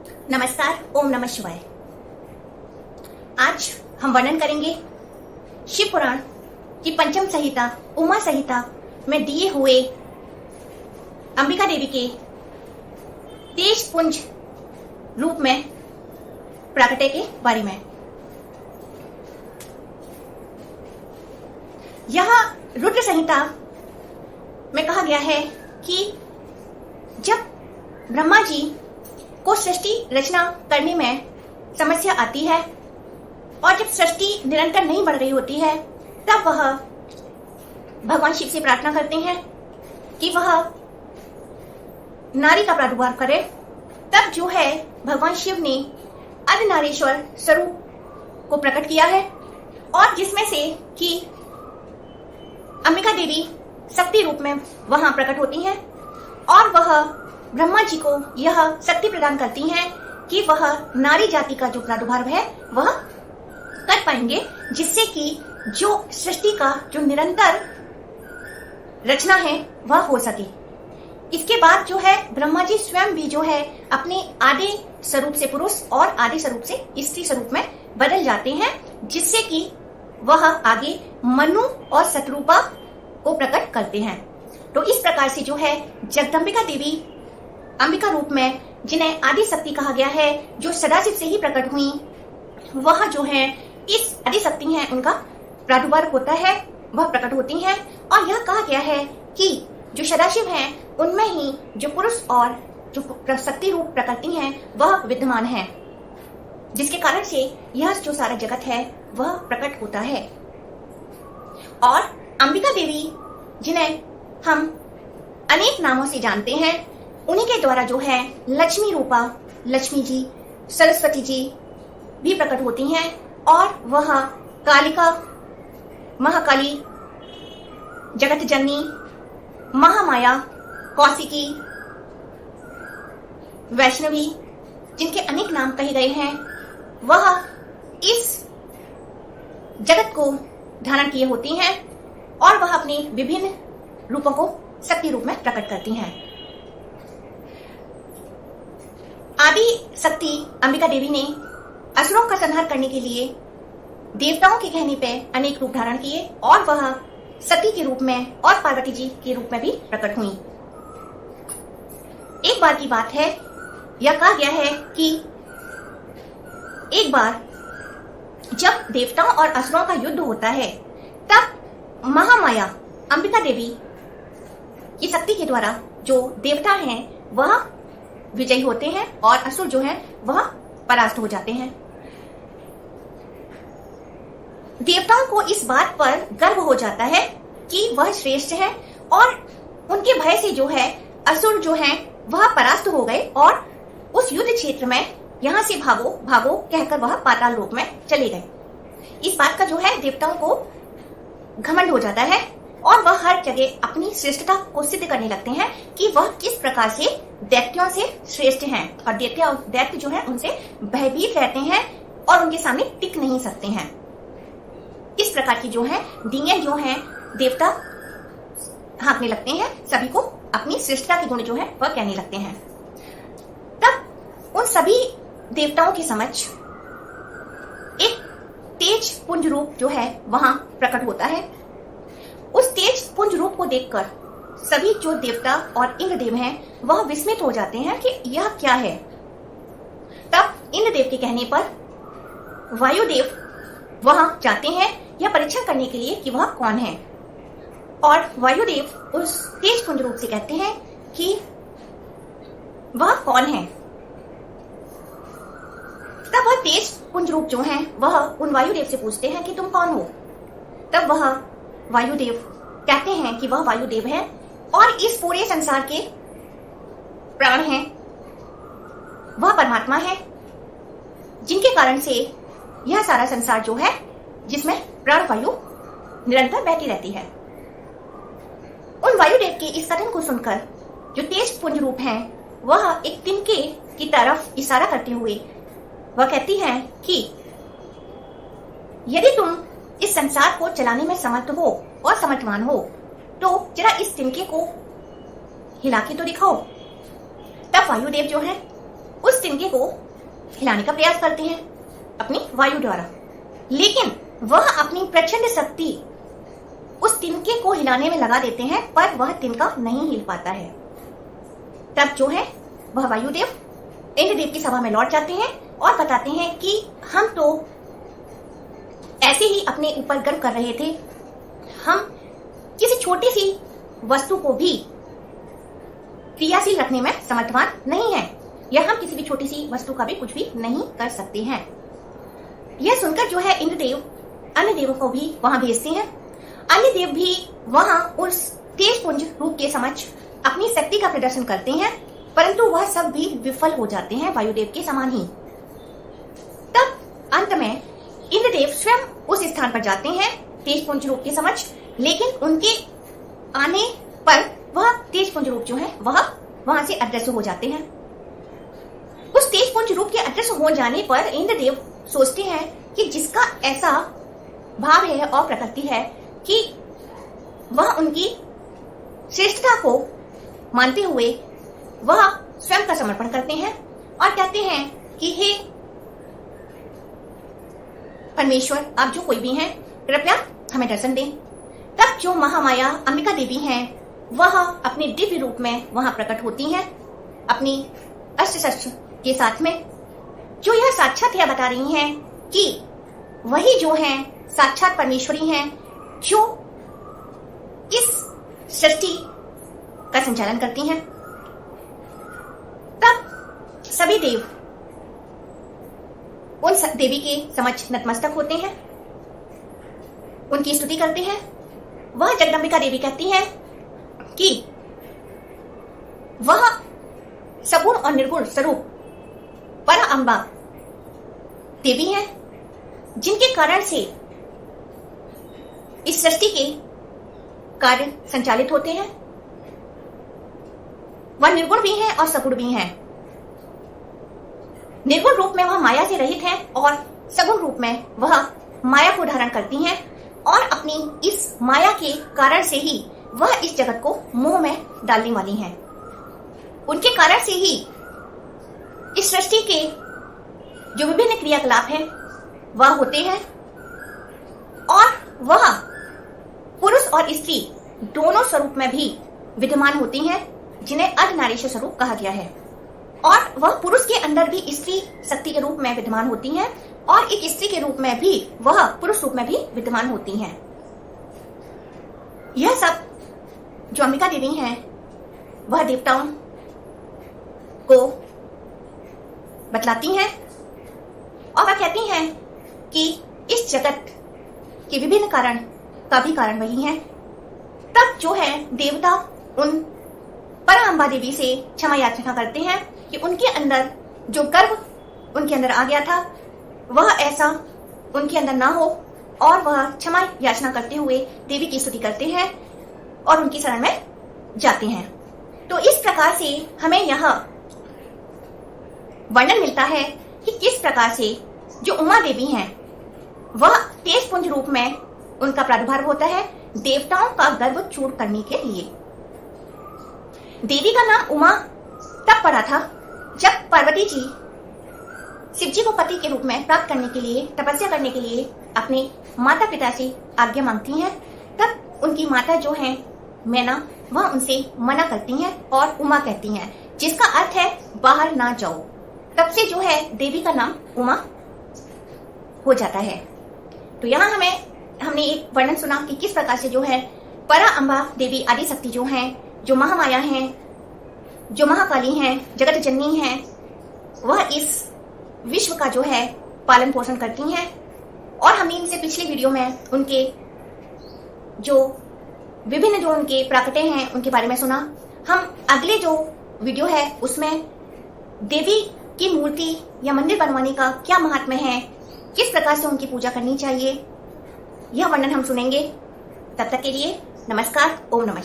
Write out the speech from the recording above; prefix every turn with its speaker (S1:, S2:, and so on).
S1: नमस्कार। ओम नमः शिवाय। आज हम वर्णन करेंगे शिव पुराण की पंचम संहिता उमा संहिता में दिए हुए अंबिका देवी के तेज पुंज रूप में प्राकट्य के बारे में। यह रुद्र संहिता में कहा गया है कि जब ब्रह्मा जी को सृष्टि रचना करने में समस्या आती है और जब सृष्टि निरंतर नहीं बढ़ रही होती है, तब वह भगवान शिव से प्रार्थना करते हैं कि वह नारी का प्रादुर्भाव करे। तब जो है भगवान शिव ने अर्धनारीश्वर स्वरूप को प्रकट किया है और जिसमें से कि अंबिका देवी शक्ति रूप में वहां प्रकट होती हैं और वह ब्रह्मा जी को यह शक्ति प्रदान करती हैं कि वह नारी जाति का जो प्रादुर्भाव है वह कर पाएंगे, जिससे कि जो सृष्टि का जो निरंतर रचना है वह हो सके। इसके बाद जो है ब्रह्मा जी स्वयं भी जो है अपने आदि स्वरूप से पुरुष और आदि स्वरूप से स्त्री स्वरूप में बदल जाते हैं, जिससे कि वह आगे मनु और शतरूपा को प्रकट करते हैं। तो इस प्रकार से जो है जगदम्बिका देवी अंबिका रूप में, जिन्हें आदि शक्ति कहा गया है, जो सदाशिव से ही प्रकट हुई, वह जो है इस आदि शक्ति है उनका प्रादुर्भाव होता है, वह प्रकट होती हैं। और यह कहा गया है कि जो सदाशिव हैं उनमें ही जो पुरुष और जो शक्ति रूप प्रकृति हैं वह विद्यमान है, जिसके कारण से यह जो सारा जगत है वह प्रकट होता है। और अंबिका देवी, जिन्हें हम अनेक नामों से जानते हैं, उन्हीं के द्वारा जो है लक्ष्मी रूपा, लक्ष्मी जी, सरस्वती जी भी प्रकट होती हैं और वह कालिका, महाकाली, जगत जननी, महामाया, कौशिकी, वैष्णवी, जिनके अनेक नाम कहे गए हैं, वह इस जगत को धारण किए होती हैं और वह अपने विभिन्न रूपों को शक्ति रूप में प्रकट करती हैं। आदि शक्ति अंबिका देवी ने असुरों का संहार करने के लिए देवताओं के कहने पे अनेक रूप धारण किए और वह सती के रूप में और पार्वती जी के रूप में भी प्रकट हुई। एक बार की बात है, यह कहा गया है कि एक बार जब देवताओं और असुरों का युद्ध होता है, तब महामाया अंबिका देवी की शक्ति के द्वारा जो देवता हैं वह विजयी होते हैं और असुर जो हैं वह परास्त हो जाते हैं। देवताओं को इस बात पर गर्व हो जाता है कि वह श्रेष्ठ है और उनके भय से जो है असुर जो हैं वह परास्त हो गए और उस युद्ध क्षेत्र में यहां से भागो भागो कहकर वह पाताल लोक में चले गए। इस बात का जो है देवताओं को घमंड हो जाता है और वह हर जगह अपनी श्रेष्ठता को सिद्ध करने लगते हैं कि वह किस प्रकार से दैत्यों से श्रेष्ठ हैं और दैत्य जो है उनसे भयभीत रहते हैं और उनके सामने टिक नहीं सकते हैं। इस प्रकार की जो है डींगे जो है देवता हाँकने लगते हैं, सभी को अपनी श्रेष्ठता के गुण जो है वह कहने लगते हैं। तब उन सभी देवताओं के समक्ष एक तेज पुंज रूप जो है वहां प्रकट होता है। उस तेज पुंज रूप को देखकर सभी जो देवता और इंद्रदेव हैं वह विस्मित हो जाते हैं कि यह क्या है। तब इंद्रदेव के कहने पर वायुदेव वहां जाते हैं यह परीक्षण करने के लिए कि वह कौन है और वायुदेव उस तेज पुंज रूप से कहते हैं कि वह कौन है। तब वह तेज पुंज रूप जो है वह उन वायुदेव से पूछते हैं कि तुम कौन हो। तब वह वायुदेव कहते हैं कि वह वायुदेव है और इस पूरे संसार के प्राण हैं, वह परमात्मा है, जिनके कारण से यह सारा संसार जो है जिसमें प्राण वायु निरंतर बहती रहती है। उन वायुदेव के इस कथन को सुनकर जो तेज पुंज रूप हैं वह एक तिनके की तरफ इशारा करते हुए वह कहती हैं कि यदि तुम इस संसार को चलाने में समर्थ हो और समर्थवान हो तो जरा इस तिनके को हिला के तो दिखाओ। तब वायुदेव जो है उस उस तिनके को हिलाने का प्रयास करते हैं अपनी वायु द्वारा, लेकिन वह अपनी प्रचंड शक्ति उस तिनके को हिलाने में लगा देते हैं, पर वह तिनका नहीं हिल पाता है। तब जो है वह वायुदेव इंद्रदेव की सभा में लौट जाते हैं और बताते हैं कि हम तो ऐसे ही अपने ऊपर गर्व कर रहे थे, हम किसी छोटी सी वस्तु को भी क्रियाशील रखने में समर्थवान नहीं है, या हम किसी भी छोटी सी वस्तु का भी कुछ भी नहीं कर सकते हैं। यह सुनकर जो है इंद्रदेव अन्य देवों को भी वहां भेजते हैं। अन्य देव भी वहां उस तेजपुंज रूप के समक्ष अपनी शक्ति का प्रदर्शन करते हैं, परंतु वह सब भी विफल हो जाते हैं वायुदेव के समान ही। तब अंत में इंद्रदेव स्वयं उस स्थान पर जाते हैं तेजपुंज रूप के समक्ष, लेकिन उनके आने पर वह तेजपुंज रूप जो है वह वहां से अदृश्य हो जाते हैं। उस तेजपुंज रूप के अदृश्य हो जाने पर इंद्रदेव सोचते हैं कि जिसका ऐसा भाव है और प्रकृति है कि वह उनकी श्रेष्ठता को मानते हुए वह स्वयं का समर्पण करते हैं और कहते हैं कि हे परमेश्वर, आप जो कोई भी हैं, कृपया हमें दर्शन दें। तब जो महामाया अंबिका देवी हैं वह अपने दिव्य रूप में वहां प्रकट होती हैं अपनी अस्त्र शस्त्र के साथ में, जो यह साक्षात यह बता रही हैं कि वही जो हैं साक्षात परमेश्वरी हैं, जो इस सृष्टि का संचालन करती हैं। तब सभी देव उन देवी के समक्ष नतमस्तक होते हैं, उनकी स्तुति करते हैं। वह जगदम्बिका देवी कहती हैं कि वह सगुण और निर्गुण स्वरूप पर अम्बा देवी हैं, जिनके कारण से इस सृष्टि के कार्य संचालित होते हैं। वह निर्गुण भी हैं और सगुण भी हैं। निर्गुण रूप में वह माया से रहित है और सगुण रूप में वह माया को धारण करती हैं, और अपनी इस माया के कारण से ही वह इस जगत को मोह में डालने वाली हैं। उनके कारण से ही इस सृष्टि के जो विभिन्न क्रियाकलाप हैं वह होते हैं, और वह पुरुष और स्त्री दोनों स्वरूप में भी विद्यमान होती हैं, जिन्हें अर्धनारीश्वर स्वरूप कहा गया है। और वह पुरुष के अंदर भी स्त्री शक्ति के रूप में विद्यमान होती हैं, और एक स्त्री के रूप में भी वह पुरुष रूप में भी विद्यमान होती हैं। यह सब जो अंबिका देवी हैं वह देवताओं को बतलाती हैं, और वह कहती हैं कि इस जगत के विभिन्न कारण का भी कारण वही है। तब जो है देवता उन पराअंबा देवी से क्षमा याचना करते हैं कि उनके अंदर जो गर्व उनके अंदर आ गया था वह ऐसा उनके अंदर ना हो, और वह क्षमा याचना करते हुए देवी की स्तुति करते हैं और उनकी शरण में जाते हैं। तो इस प्रकार से हमें यह वर्णन मिलता है कि किस प्रकार से जो उमा देवी हैं वह तेजपुंज रूप में उनका प्रादुर्भाव होता है देवताओं का गर्व चूर करने के लिए। देवी का नाम उमा तब पड़ा था जब पार्वती जी शिव जी को पति के रूप में प्राप्त करने के लिए, तपस्या करने के लिए अपने माता पिता से आज्ञा मांगती हैं। तब उनकी माता जो है मैना, वह उनसे मना करती हैं और उमा कहती हैं, जिसका अर्थ है बाहर ना जाओ। तब से जो है देवी का नाम उमा हो जाता है। तो यहाँ हमने एक वर्णन सुना कि किस प्रकार से जो है पराअंबा देवी आदि शक्ति जो हैं, जो महामाया हैं, जो महाकाली हैं, जगत जननी हैं, वह इस विश्व का जो है पालन पोषण करती हैं। और हमने इनसे पिछले वीडियो में उनके जो विभिन्न जो उनके प्राकट्य हैं उनके बारे में सुना। हम अगले जो वीडियो है उसमें देवी की मूर्ति या मंदिर बनवाने का क्या महात्म्य है, किस प्रकार से उनकी पूजा करनी चाहिए, यह वर्णन हम सुनेंगे। तब तक के लिए नमस्कार, ओम नमः।